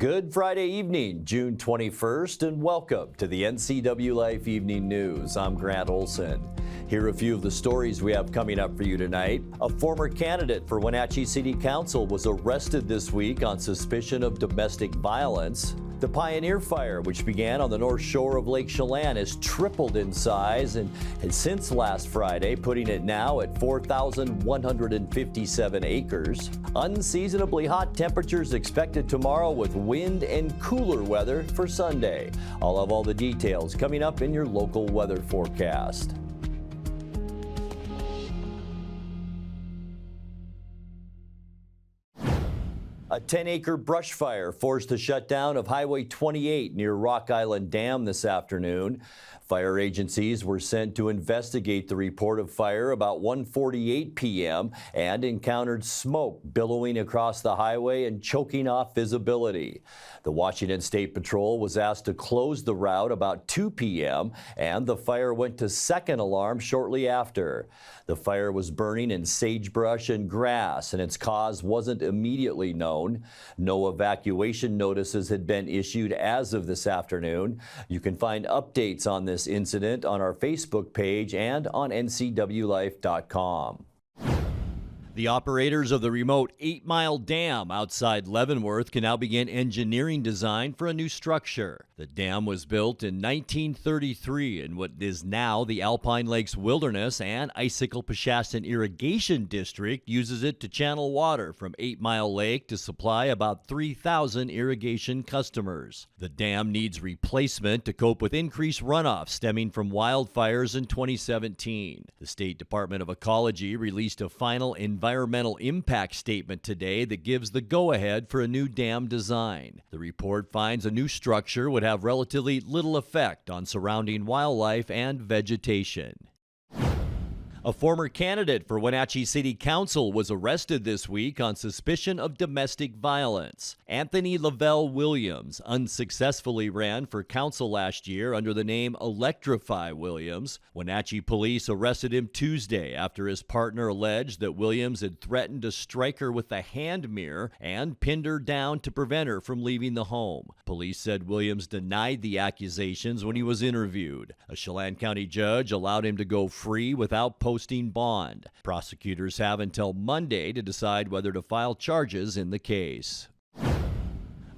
Good Friday evening, June 21st, and welcome to the NCWLIFE Evening News. I'm Grant Olson. Here are a few of the stories we have coming up for you tonight. A former candidate for Wenatchee City Council was arrested this week on suspicion of domestic violence. The Pioneer Fire, which began on the north shore of Lake Chelan, has tripled in size and since last Friday, putting it now at 4,157 acres. Unseasonably hot temperatures expected tomorrow with wind and cooler weather for Sunday. I'll have all the details coming up in your local weather forecast. A 10-acre brush fire forced the shutdown of Highway 28 near Rock Island Dam this afternoon. Fire agencies were sent to investigate the report of fire about 1:48 p.m. and encountered smoke billowing across the highway and choking off visibility. The Washington State Patrol was asked to close the route about 2 p.m. and the fire went to second alarm shortly after. The fire was burning in sagebrush and grass, and its cause wasn't immediately known. No evacuation notices had been issued as of this afternoon. You can find updates on this incident on our Facebook page and on NCWLIFE.com. The operators of the remote 8-Mile Dam outside Leavenworth can now begin engineering design for a new structure. The dam was built in 1933 in what is now the Alpine Lakes Wilderness, and Icicle-Peshastin Irrigation District uses it to channel water from 8 Mile Lake to supply about 3,000 irrigation customers. The dam needs replacement to cope with increased runoff stemming from wildfires in 2017. The State Department of Ecology released a final environmental impact statement today that gives the go-ahead for a new dam design. The report finds a new structure would have relatively little effect on surrounding wildlife and vegetation. A former candidate for Wenatchee City Council was arrested this week on suspicion of domestic violence. Anthony Lavelle Williams unsuccessfully ran for council last year under the name Electrify Williams. Wenatchee police arrested him Tuesday after his partner alleged that Williams had threatened to strike her with a hand mirror and pinned her down to prevent her from leaving the home. Police said Williams denied the accusations when he was interviewed. A Chelan County judge allowed him to go free without posting bond. Prosecutors have until Monday to decide whether to file charges in the case.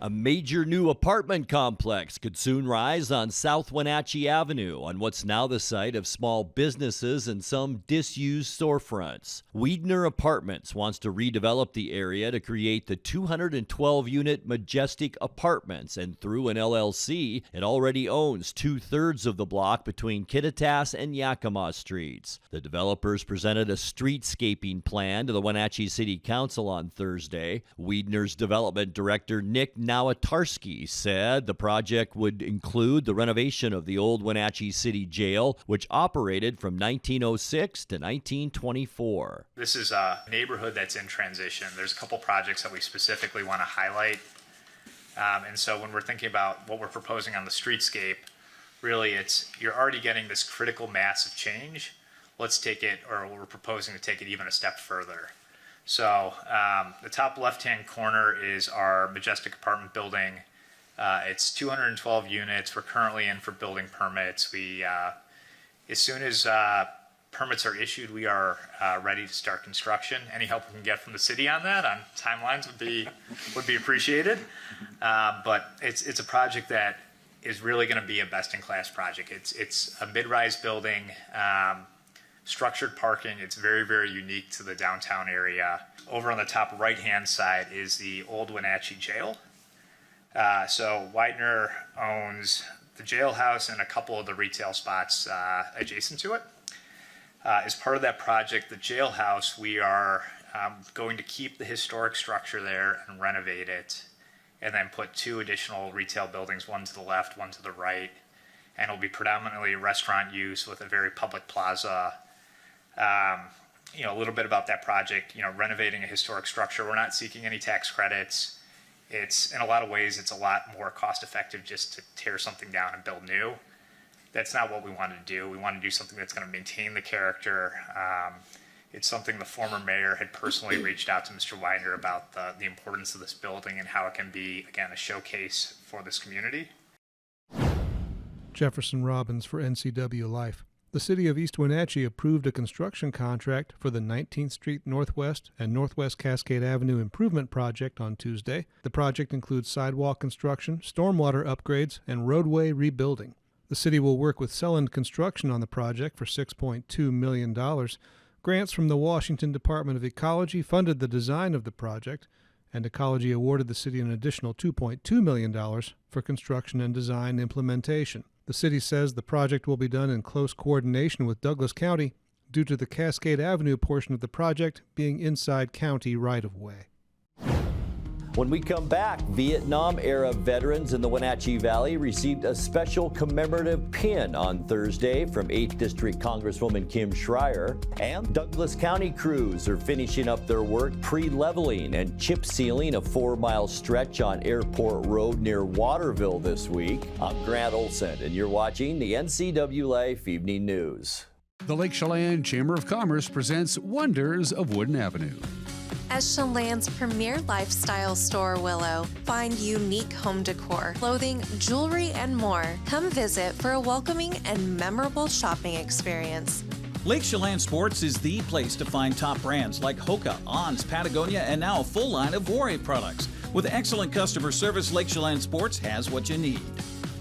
A major new apartment complex could soon rise on South Wenatchee Avenue on what's now the site of small businesses and some disused storefronts. Weidner Apartments wants to redevelop the area to create the 212-unit Majestic Apartments, and through an LLC, it already owns 2/3 of the block between Kittitas and Yakima Streets. The developers presented a streetscaping plan to the Wenatchee City Council on Thursday. Weidner's development director, Nick Nowatarski, said the project would include the renovation of the old Wenatchee City Jail, which operated from 1906 to 1924. This is a neighborhood that's in transition. There's a couple projects that we specifically want to highlight. And so when we're thinking about what we're proposing on the streetscape, really you're already getting this critical mass of change. Let's take it, or we're proposing to take it even a step further. So the top left-hand corner is our Majestic Apartment building. It's 212 units. We're currently in for building permits. As soon as permits are issued, we are ready to start construction. Any help we can get from the city on that, on timelines, would be appreciated. But it's a project that is really going to be a best-in-class project. It's a mid-rise building. Structured parking. It's very, very unique to the downtown area. Over on the top right-hand side is the old Wenatchee Jail. So Weidner owns the jailhouse and a couple of the retail spots adjacent to it. As part of that project, the jailhouse, we are going to keep the historic structure there and renovate it, and then put 2 additional retail buildings, one to the left, one to the right, and it'll be predominantly restaurant use with a very public plaza. A little bit about that project, renovating a historic structure. We're not seeking any tax credits. It's, in a lot of ways, it's a lot more cost effective just to tear something down and build new. That's not what we wanted to do. We want to do something that's going to maintain the character It's something the former mayor had personally reached out to Mr. Widener about the importance of this building and how it can be, again, a showcase for this community. Jefferson Robbins for NCWLIFE. The City of East Wenatchee approved a construction contract for the 19th Street Northwest and Northwest Cascade Avenue Improvement Project on Tuesday. The project includes sidewalk construction, stormwater upgrades, and roadway rebuilding. The city will work with Selland Construction on the project for $6.2 million. Grants from the Washington Department of Ecology funded the design of the project, and Ecology awarded the city an additional $2.2 million for construction and design implementation. The city says the project will be done in close coordination with Douglas County due to the Cascade Avenue portion of the project being inside county right-of-way. When we come back, Vietnam-era veterans in the Wenatchee Valley received a special commemorative pin on Thursday from 8th District Congresswoman Kim Schreier. And Douglas County crews are finishing up their work pre-leveling and chip sealing a 4-mile stretch on Airport Road near Waterville this week. I'm Grant Olson, and you're watching the NCWLIFE Evening News. The Lake Chelan Chamber of Commerce presents Wonders of Wooden Avenue. As Chelan's premier lifestyle store, Willow, find unique home decor, clothing, jewelry, and more. Come visit for a welcoming and memorable shopping experience. Lake Chelan Sports is the place to find top brands like Hoka, Ons, Patagonia, and now a full line of Warrior products. With excellent customer service, Lake Chelan Sports has what you need.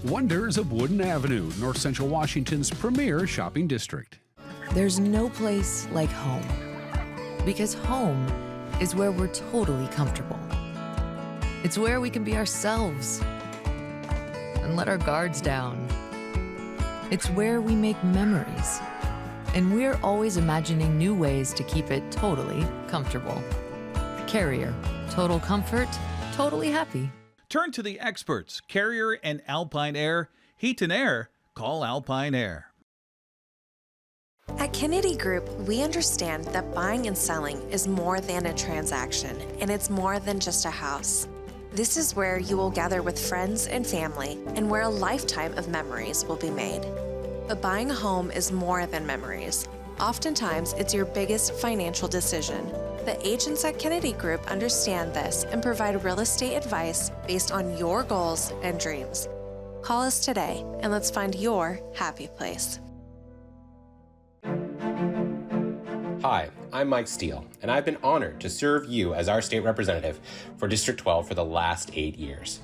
Wonders of Wooden Avenue, North Central Washington's premier shopping district. There's no place like home, because home is where we're totally comfortable. It's where we can be ourselves and let our guards down. It's where we make memories, and we're always imagining new ways to keep it totally comfortable. Carrier, total comfort, totally happy. Turn to the experts, Carrier and Alpine Air. Heat and air, call Alpine Air. At Kennedy Group, we understand that buying and selling is more than a transaction, and it's more than just a house. This is where you will gather with friends and family, and where a lifetime of memories will be made. But buying a home is more than memories. Oftentimes, it's your biggest financial decision. The agents at Kennedy Group understand this and provide real estate advice based on your goals and dreams. Call us today, and let's find your happy place. Hi, I'm Mike Steele, and I've been honored to serve you as our state representative for District 12 for the last 8 years.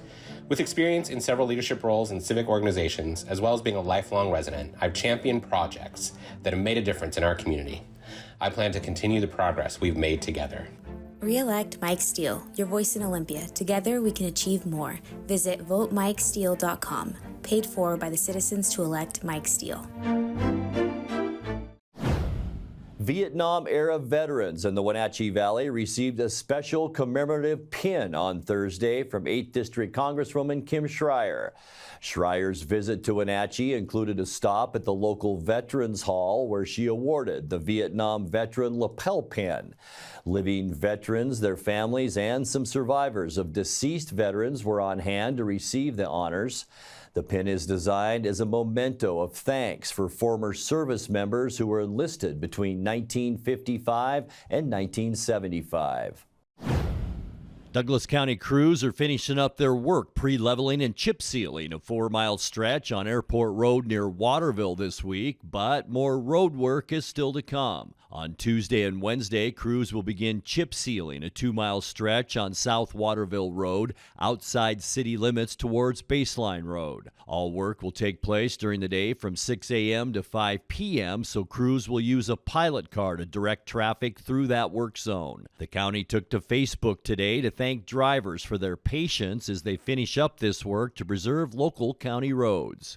With experience in several leadership roles in civic organizations, as well as being a lifelong resident, I've championed projects that have made a difference in our community. I plan to continue the progress we've made together. Re-elect Mike Steele, your voice in Olympia. Together we can achieve more. Visit votemikesteele.com. Paid for by the citizens to elect Mike Steele. Vietnam-era veterans in the Wenatchee Valley received a special commemorative pin on Thursday from 8th District Congresswoman Kim Schreier. Schreier's visit to Wenatchee included a stop at the local Veterans Hall where she awarded the Vietnam Veteran Lapel Pin. Living veterans, their families, and some survivors of deceased veterans were on hand to receive the honors. The pin is designed as a memento of thanks for former service members who were enlisted between 1955 and 1975. Douglas County crews are finishing up their work pre-leveling and chip sealing a 4-mile stretch on Airport Road near Waterville this week, but more road work is still to come. On Tuesday and Wednesday, crews will begin chip sealing a 2-mile stretch on South Waterville Road outside city limits towards Baseline Road. All work will take place during the day from 6 a.m. to 5 p.m., so crews will use a pilot car to direct traffic through that work zone. The county took to Facebook today to thank drivers for their patience as they finish up this work to preserve local county roads.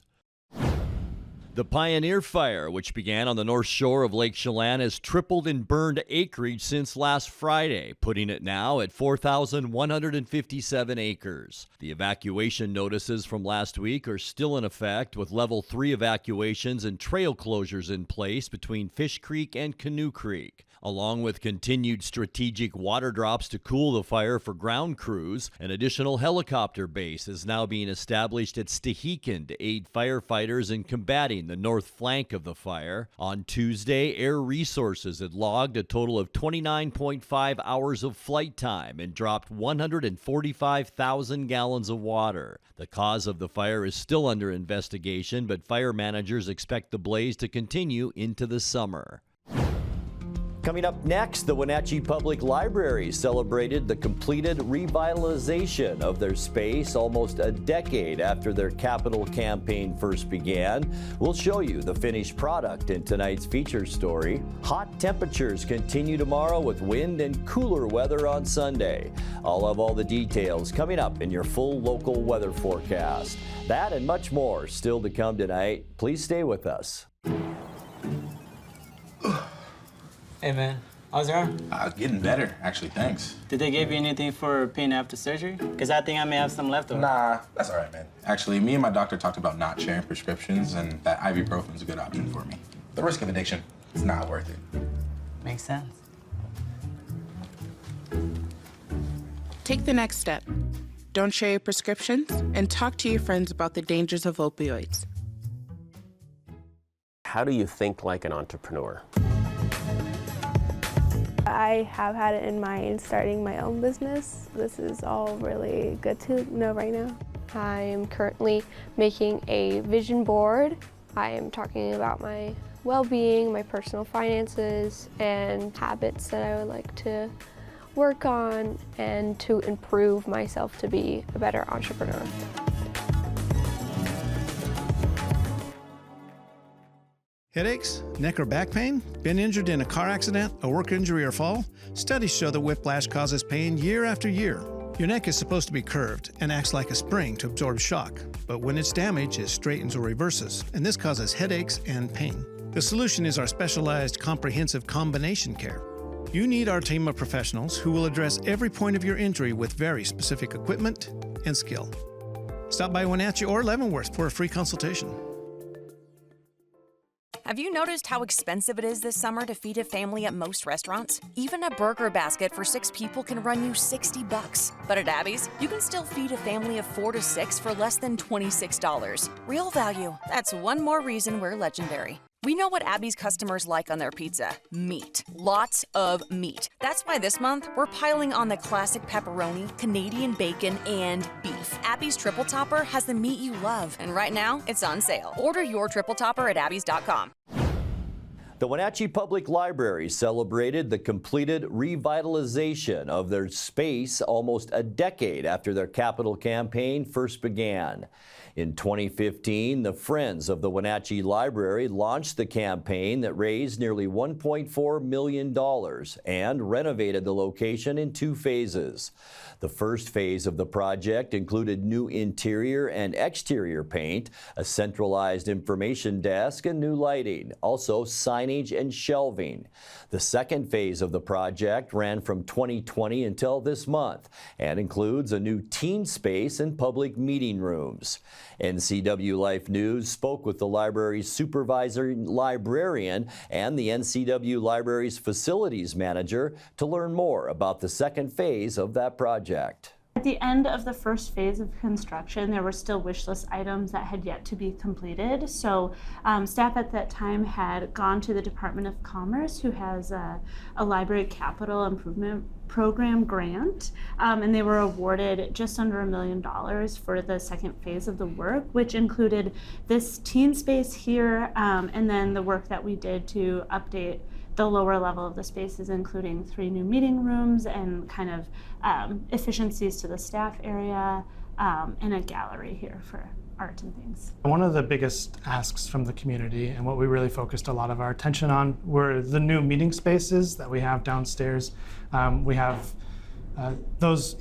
The Pioneer Fire, which began on the north shore of Lake Chelan, has tripled in burned acreage since last Friday, putting it now at 4,157 acres. The evacuation notices from last week are still in effect, with level 3 evacuations and trail closures in place between Fish Creek and Canoe Creek. Along with continued strategic water drops to cool the fire for ground crews, an additional helicopter base is now being established at Stehekin to aid firefighters in combating the north flank of the fire. On Tuesday, Air Resources had logged a total of 29.5 hours of flight time and dropped 145,000 gallons of water. The cause of the fire is still under investigation, but fire managers expect the blaze to continue into the summer. Coming up next, the Wenatchee Public Library celebrated the completed revitalization of their space almost a decade after their capital campaign first began. We'll show you the finished product in tonight's feature story. Hot temperatures continue tomorrow with wind and cooler weather on Sunday. I'll have all the details coming up in your full local weather forecast. That and much more still to come tonight. Please stay with us. Hey man, how's your arm? Getting better, actually, thanks. Did they give you anything for pain after surgery? Because I think I may have some left over. Nah, that's all right, man. Actually, me and my doctor talked about not sharing prescriptions, and that ibuprofen's a good option for me. The risk of addiction, it's not worth it. Makes sense. Take the next step. Don't share your prescriptions, and talk to your friends about the dangers of opioids. How do you think like an entrepreneur? I have had it in mind starting my own business. This is all really good to know right now. I am currently making a vision board. I am talking about my well-being, my personal finances, and habits that I would like to work on and to improve myself to be a better entrepreneur. Headaches, neck or back pain? Been injured in a car accident, a work injury, or fall? Studies show that whiplash causes pain year after year. Your neck is supposed to be curved and acts like a spring to absorb shock, but when it's damaged, it straightens or reverses, and this causes headaches and pain. The solution is our specialized comprehensive combination care. You need our team of professionals who will address every point of your injury with very specific equipment and skill. Stop by Wenatchee or Leavenworth for a free consultation. Have you noticed how expensive it is this summer to feed a family at most restaurants? Even a burger basket for 6 people can run you $60. But at Abby's, you can still feed a family of 4 to 6 for less than $26. Real value. That's one more reason we're legendary. We know what Abby's customers like on their pizza. Meat. Lots of meat. That's why this month, we're piling on the classic pepperoni, Canadian bacon, and beef. Abby's Triple Topper has the meat you love, and right now, it's on sale. Order your Triple Topper at abbys.com. The Wenatchee Public Library celebrated the completed revitalization of their space almost a decade after their capital campaign first began. In 2015, the Friends of the Wenatchee Library launched the campaign that raised nearly $1.4 million and renovated the location in 2 phases. The first phase of the project included new interior and exterior paint, a centralized information desk, and new lighting, also signage and shelving. The second phase of the project ran from 2020 until this month and includes a new teen space and public meeting rooms. NCWLIFE News spoke with the library's supervising librarian and the NCW Library's facilities manager to learn more about the second phase of that project. At the end of the first phase of construction, there were still wish list items that had yet to be completed. So staff at that time had gone to the Department of Commerce, who has a library capital improvement program grant, and they were awarded just under $1 million for the second phase of the work, which included this teen space here, and then the work that we did to update the lower level of the spaces, including 3 new meeting rooms and kind of efficiencies to the staff area, and a gallery here for art and things. One of the biggest asks from the community, and what we really focused a lot of our attention on, were the new meeting spaces that we have downstairs. We have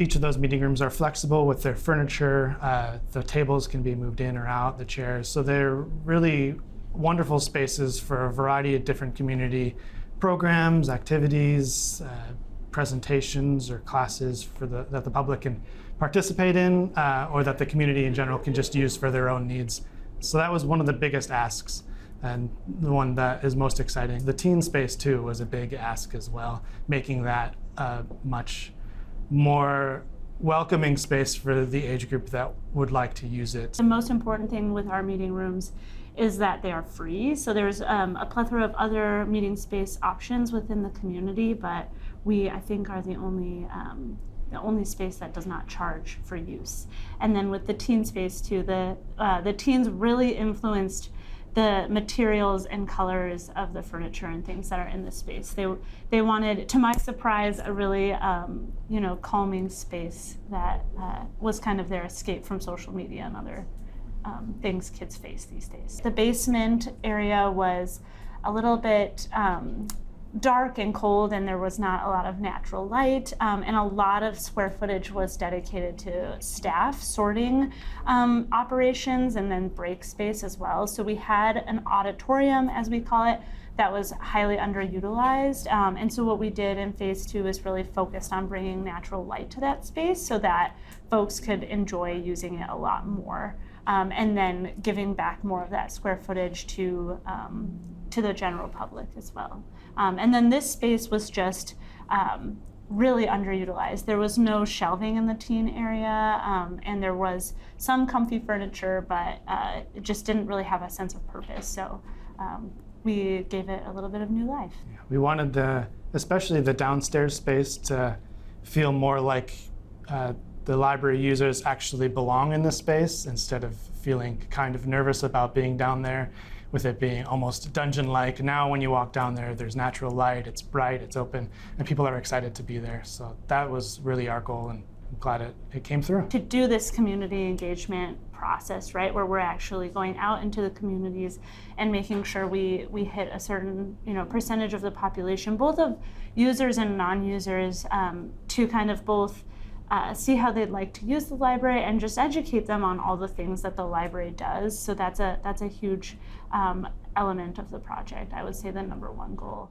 each of those meeting rooms are flexible with their furniture. The tables can be moved in or out, the chairs. So they're really wonderful spaces for a variety of different community programs, activities, presentations, or classes that the public can participate in, or that the community in general can just use for their own needs. So that was one of the biggest asks. and the one that is most exciting. The teen space too was a big ask as well, making that a much more welcoming space for the age group that would like to use it. The most important thing with our meeting rooms is that they are free. So there's a plethora of other meeting space options within the community, but we, I think, are the only space that does not charge for use. And then with the teen space too, the teens really influenced the materials and colors of the furniture and things that are in the space. They wanted, to my surprise, a really calming space that was kind of their escape from social media and other things kids face these days. The basement area was a little bit dark and cold, and there was not a lot of natural light, and a lot of square footage was dedicated to staff sorting operations and then break space as well. So we had an auditorium, as we call it, that was highly underutilized, and so what we did in phase 2 is really focused on bringing natural light to that space so that folks could enjoy using it a lot more, and then giving back more of that square footage to the general public as well. And then this space was just really underutilized. There was no shelving in the teen area, and there was some comfy furniture, but it just didn't really have a sense of purpose. So we gave it a little bit of new life. Yeah, we wanted especially the downstairs space to feel more like the library users actually belong in the space instead of feeling kind of nervous about being down there, with it being almost dungeon-like. Now when you walk down there, there's natural light, it's bright, it's open, and people are excited to be there. So that was really our goal, and I'm glad it came through. To do this community engagement process, right, where we're actually going out into the communities and making sure we hit a certain percentage of the population, both of users and non-users, to kind of both see how they'd like to use the library and just educate them on all the things that the library does. So that's a huge element of the project. I would say the #1 goal.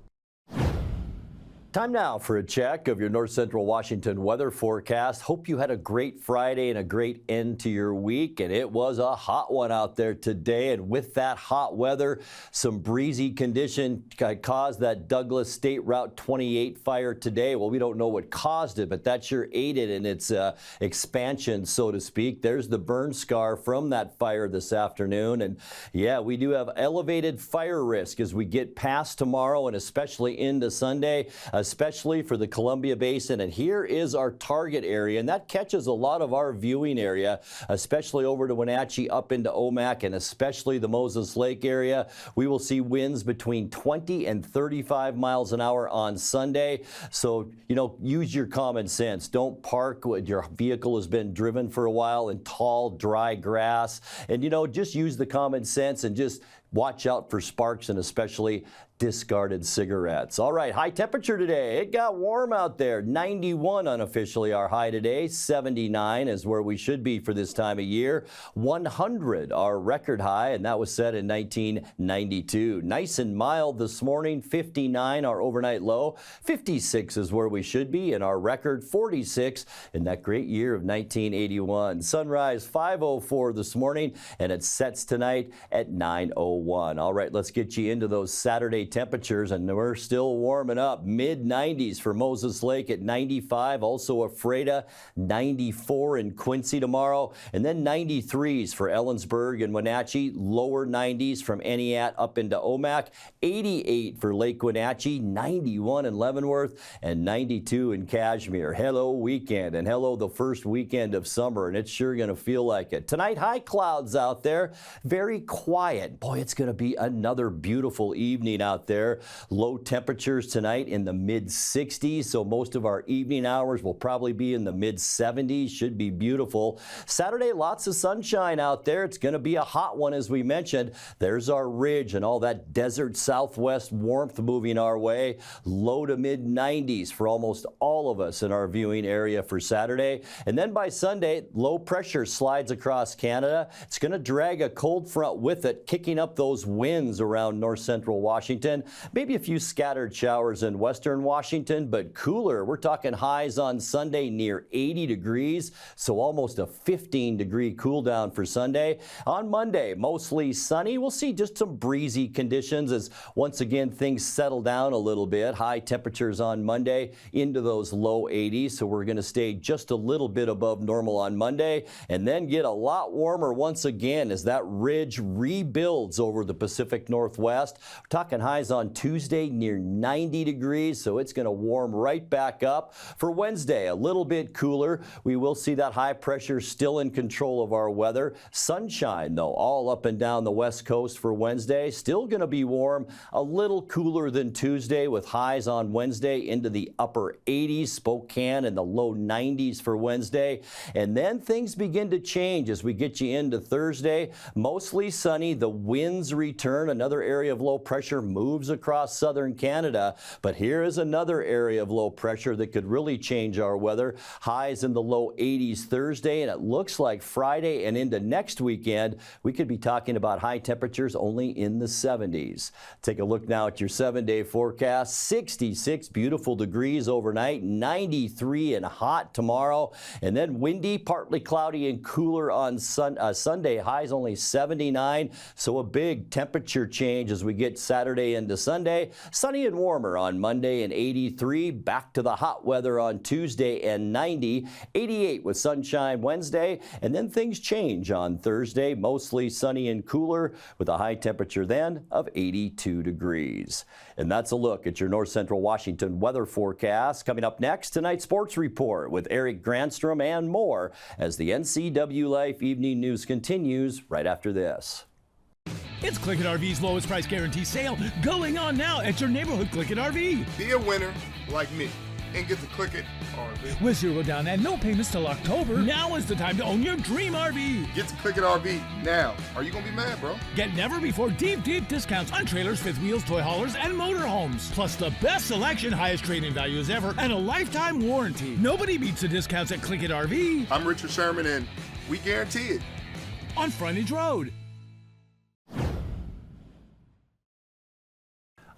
Time now for a check of your North Central Washington weather forecast. Hope you had a great Friday and a great end to your week, and it was a hot one out there today. And with that hot weather, some breezy condition caused that Douglas State Route 28 fire today. Well, we don't know what caused it, but that sure aided in its expansion, so to speak. There's the burn scar from that fire this afternoon. And yeah, we do have elevated fire risk as we get past tomorrow and especially into Sunday, especially for the Columbia Basin. And here is our target area, and that catches a lot of our viewing area, especially over to Wenatchee, up into Omak, and especially the Moses Lake area. We will see winds between 20 and 35 miles an hour on Sunday. So, use your common sense. Don't park when your vehicle has been driven for a while in tall, dry grass. And, just use the common sense and just watch out for sparks and especially discarded cigarettes. All right, high temperature today. It got warm out there. 91 unofficially our high today. 79 is where we should be for this time of year. 100 our record high, and that was set in 1992. Nice and mild this morning. 59 our overnight low. 56 is where we should be, and our record 46 in that great year of 1981. Sunrise 5:04 this morning, and it sets tonight at 9:01. All right, let's get you into those Saturday temperatures, and we're still warming up. Mid-90s for Moses Lake at 95, also Ephrata, 94 in Quincy tomorrow, and then 93s for Ellensburg and Wenatchee, lower 90s from Eniat up into Omak, 88 for Lake Wenatchee, 91 in Leavenworth, and 92 in Kashmir. Hello weekend, and hello the first weekend of summer, and it's sure going to feel like it. Tonight, high clouds out there, very quiet. Boy, it's going to be another beautiful evening out there. Low temperatures tonight in the mid-60s, so most of our evening hours will probably be in the mid-70s. Should be beautiful. Saturday, lots of sunshine out there. It's going to be a hot one, as we mentioned. There's our ridge and all that desert southwest warmth moving our way. Low to mid-90s for almost all of us in our viewing area for Saturday. And then by Sunday, low pressure slides across Canada. It's going to drag a cold front with it, kicking up the those winds around north central Washington. Maybe a few scattered showers in western Washington, but cooler. We're talking highs on Sunday near 80 degrees, so almost a 15-degree cool down for Sunday. On Monday, mostly sunny. We'll see just some breezy conditions as once again things settle down a little bit. High temperatures on Monday into those low 80s, so we're going to stay just a little bit above normal on Monday and then get a lot warmer once again as that ridge rebuilds over the Pacific Northwest. We're talking highs on Tuesday near 90 degrees, so it's going to warm right back up. For Wednesday, a little bit cooler. We will see that high pressure still in control of our weather. Sunshine, though, all up and down the west coast for Wednesday. Still going to be warm, a little cooler than Tuesday with highs on Wednesday into the upper 80s, Spokane in the low 90s for Wednesday. And then things begin to change as we get you into Thursday. Mostly sunny. The winds return. Another area of low pressure moves across southern Canada. But here is another area of low pressure that could really change our weather. Highs in the low 80s Thursday, and it looks like Friday and into next weekend, we could be talking about high temperatures only in the 70s. Take a look now at your 7-day forecast. 66 beautiful degrees overnight, 93 and hot tomorrow, and then windy, partly cloudy and cooler on Sunday. Highs only 79, so a big temperature change as we get Saturday into Sunday. Sunny and warmer on Monday and 83. Back to the hot weather on Tuesday and 90. 88 with sunshine Wednesday, and then things change on Thursday. Mostly sunny and cooler with a high temperature then of 82 degrees. And that's a look at your north central Washington weather forecast. Coming up next, tonight's sports report with Eric Granstrom and more as the NCWLIFE Evening News continues right after this. It's Click It RV's lowest price guarantee sale going on now at your neighborhood Click It RV. Be a winner like me and get to Click It RV. With 0 down and no payments till October, now is the time to own your dream RV. Get to Click It RV now. Are you going to be mad, bro? Get never before deep discounts on trailers, fifth wheels, toy haulers, and motorhomes. Plus the best selection, highest trade-in values ever, and a lifetime warranty. Nobody beats the discounts at Click It RV. I'm Richard Sherman, and we guarantee it. On Frontage Road.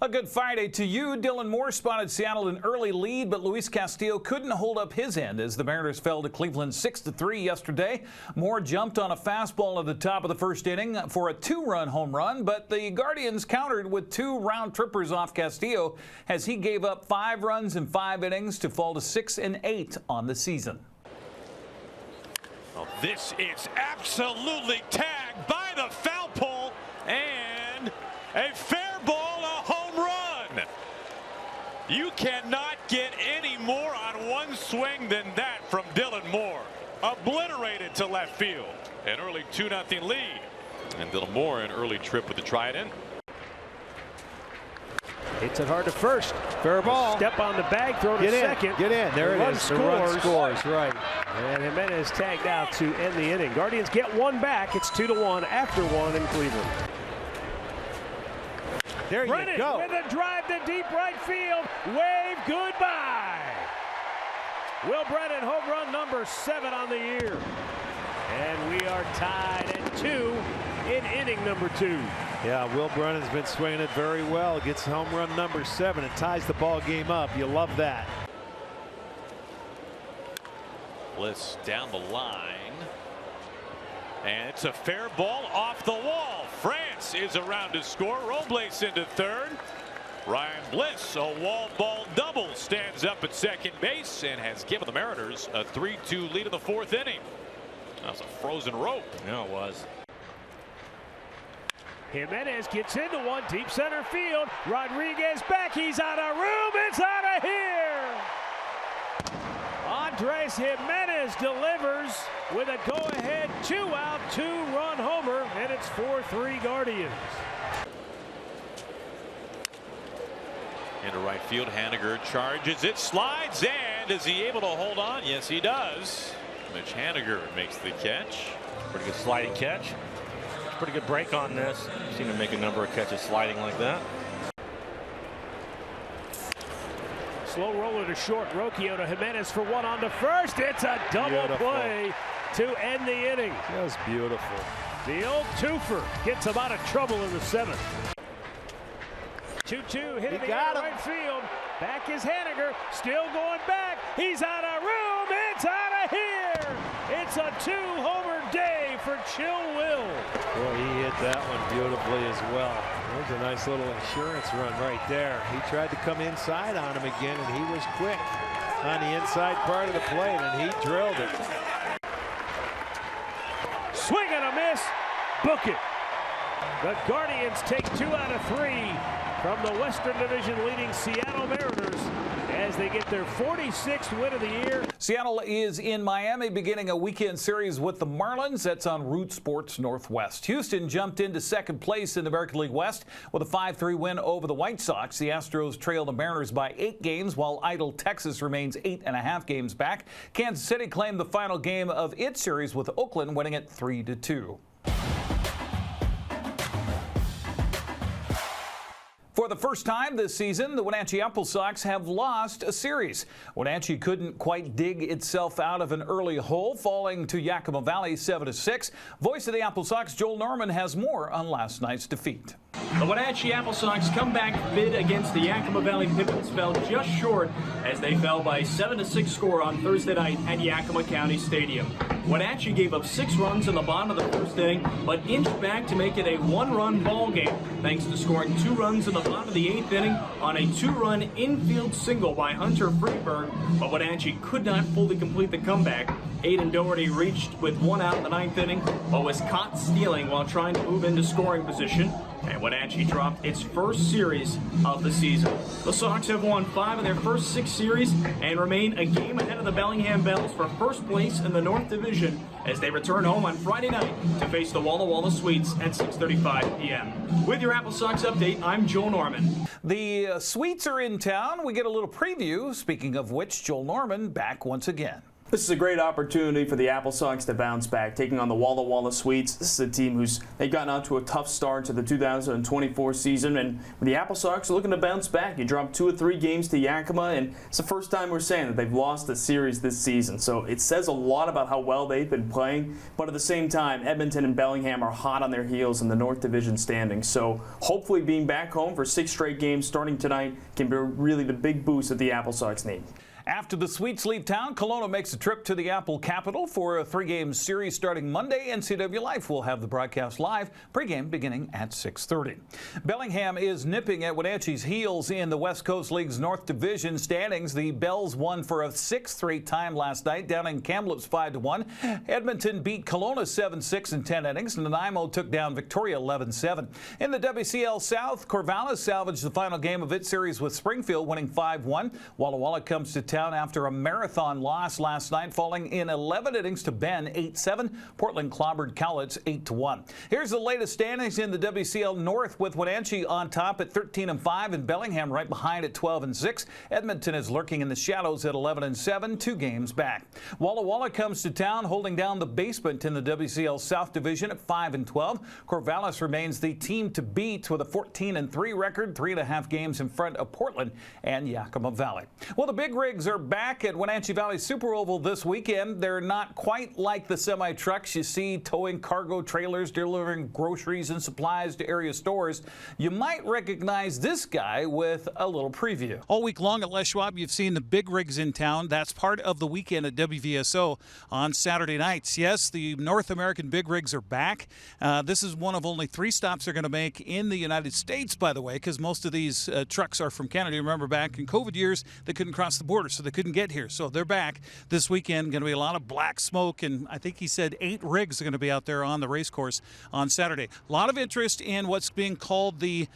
A good Friday to you. Dylan Moore spotted Seattle an early lead, but Luis Castillo couldn't hold up his end as the Mariners fell to Cleveland 6-3 yesterday. Moore jumped on a fastball at the top of the first inning for a 2-run home run, but the Guardians countered with 2 round trippers off Castillo as he gave up 5 runs in 5 innings to fall to 6-8 on the season. Well, this is absolutely tagged by the foul pole and a fair ball. You cannot get any more on one swing than that from Dylan Moore. Obliterated to left field. An early 2-0 lead. And Dylan Moore an early trip with the try-it-in. Hits it hard to first. Fair ball. Step on the bag, throw to second. Get in. There it is. The run scores. Right. And Jimenez tagged out to end the inning. Guardians get one back. It's 2-1 after 1 in Cleveland. There you go. With a drive to deep right field. Wave goodbye. Will Brennan, home run number 7 on the year. And we are tied at 2 in inning number 2. Yeah, Will Brennan's been swinging it very well. Gets home run number 7 and ties the ball game up. You love that. Bliss down the line. And it's a fair ball off the wall. France is around to score. Robles into third. Ryan Bliss, a wall ball double, stands up at second base and has given the Mariners a 3-2 lead in the 4th inning. That was a frozen rope. Yeah, it was. Jimenez gets into one, deep center field. Rodriguez back. He's out of room. It's out of here. Andres Jimenez delivers with a go-ahead 2-out, 2-run homer, and it's 4-3 Guardians. Into right field, Haniger charges. It slides, and is he able to hold on? Yes, he does. Mitch Haniger makes the catch. Pretty good sliding catch. Pretty good break on this. I've seen him make a number of catches sliding like that. Slow roller to short. Rocchio to Jimenez for 1 on to first. It's a double play to end the inning. That was beautiful. The old twofer gets him out of trouble in the 7th. 2-2 hit in the right field. Back is Haniger, still going back. He's out of room. It's out of here. It's a 2-homer day for Chill Will. Boy, he hit that one beautifully as well. There's a nice little insurance run right there. He tried to come inside on him again, and he was quick on the inside part of the plate, and he drilled it. Swing and a miss. Book it. The Guardians take 2 out of 3 from the Western Division leading Seattle Mariners as they get their 46th win of the year. Seattle is in Miami beginning a weekend series with the Marlins. That's on Root Sports Northwest. Houston jumped into second place in the American League West with a 5-3 win over the White Sox. The Astros trail the Mariners by 8 games, while idle Texas remains 8.5 games back. Kansas City claimed the final game of its series with Oakland, winning it 3-2. For the first time this season, the Wenatchee Apple Sox have lost a series. Wenatchee couldn't quite dig itself out of an early hole, falling to Yakima Valley 7-6. Voice of the Apple Sox, Joel Norman, has more on last night's defeat. The Wenatchee Apple Sox comeback bid against the Yakima Valley Pippins fell just short as they fell by 7-6 score on Thursday night at Yakima County Stadium. Wenatchee gave up 6 runs in the bottom of the first inning, but inched back to make it a 1-run ball game, thanks to scoring 2 runs in the bottom of the 8th inning on a 2-run infield single by Hunter Freeberg. But Wenatchee could not fully complete the comeback. Aiden Doherty reached with 1 out in the 9th inning, but was caught stealing while trying to move into scoring position. And Wenatchee dropped its first series of the season. The Sox have won 5 of their first 6 series and remain a game ahead of the Bellingham Bells for first place in the North Division as they return home on Friday night to face the Walla Walla Sweets at 6:35 p.m. With your Apple Sox update, I'm Joel Norman. The Sweets are in town. We get a little preview. Speaking of which, Joel Norman back once again. This is a great opportunity for the Apple Sox to bounce back, taking on the Walla Walla Sweets. This is a team they've gotten out to a tough start to the 2024 season, and the Apple Sox are looking to bounce back. You dropped 2 or 3 games to Yakima, and it's the first time we're saying that they've lost a series this season. So it says a lot about how well they've been playing, but at the same time, Edmonton and Bellingham are hot on their heels in the North Division standings. So hopefully being back home for 6 straight games starting tonight can be really the big boost that the Apple Sox need. After the Sweets leave town, Kelowna makes a trip to the Apple capital for a 3-game series starting Monday. NCWLIFE will have the broadcast live, pregame beginning at 6:30. Bellingham is nipping at Wenatchee's heels in the West Coast League's North Division standings. The Bells won for a 6th straight time last night, down in Kamloops 5-1. Edmonton beat Kelowna 7-6 in 10 innings, and Nanaimo took down Victoria 11-7. In the WCL South, Corvallis salvaged the final game of its series with Springfield, winning 5-1. Walla Walla comes to town after a marathon loss last night, falling in 11 innings to Bend 8-7. Portland clobbered Cowlitz 8-1. Here's the latest standings in the WCL North, with Wenatchee on top at 13-5 and Bellingham right behind at 12-6. Edmonton is lurking in the shadows at 11-7, 2 games back. Walla Walla comes to town, holding down the basement in the WCL South Division at 5-12. Corvallis remains the team to beat with a 14-3 record, 3.5 games in front of Portland and Yakima Valley. Well, the big rigs are back at Wenatchee Valley Super Oval this weekend. They're not quite like the semi-trucks you see towing cargo trailers, delivering groceries and supplies to area stores. You might recognize this guy with a little preview. All week long at Les Schwab, you've seen the big rigs in town. That's part of the weekend at WVSO on Saturday nights. Yes, the North American big rigs are back. This is one of only 3 stops they're going to make in the United States, by the way, because most of these trucks are from Canada. You remember back in COVID years, they couldn't cross the border, so they couldn't get here. So they're back this weekend. Going to be a lot of black smoke, and I think he said 8 rigs are going to be out there on the race course on Saturday. A lot of interest in what's being called the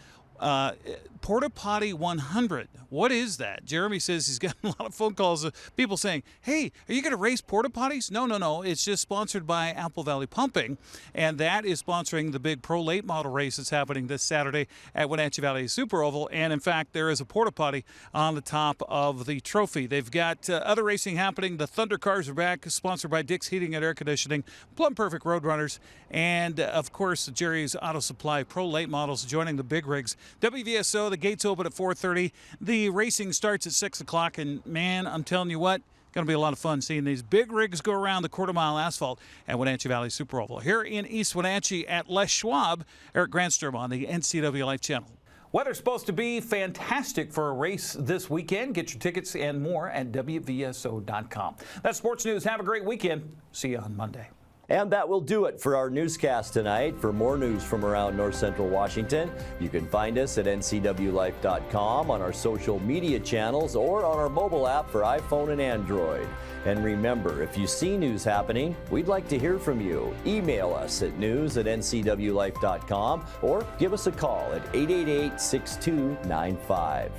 Porta Potty 100. What is that? Jeremy says he's gotten a lot of phone calls of people saying, hey, are you going to race porta potties? No. It's just sponsored by Apple Valley Pumping, and that is sponsoring the big Pro Late Model race that's happening this Saturday at Wenatchee Valley Super Oval. And in fact, there is a porta potty on the top of the trophy. They've got other racing happening. The Thunder Cars are back, sponsored by Dick's Heating and Air Conditioning, Plum Perfect Roadrunners, and of course, Jerry's Auto Supply Pro Late Models joining the big rigs. WVSO, the gates open at 4:30. The racing starts at 6 o'clock, and man, I'm telling you what, Going to be a lot of fun seeing these big rigs go around the quarter-mile asphalt at Wenatchee Valley Super Oval. Here in East Wenatchee at Les Schwab, Eric Grandstrom on the NCWLIFE channel. Weather's supposed to be fantastic for a race this weekend. Get your tickets and more at WVSO.com. That's sports news. Have a great weekend. See you on Monday. And that will do it for our newscast tonight. For more news from around North Central Washington, you can find us at ncwlife.com, on our social media channels, or on our mobile app for iPhone and Android. And remember, if you see news happening, we'd like to hear from you. Email us at news@ncwlife.com or give us a call at 888-6295.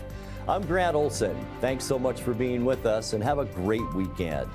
I'm Grant Olson. Thanks so much for being with us, and have a great weekend.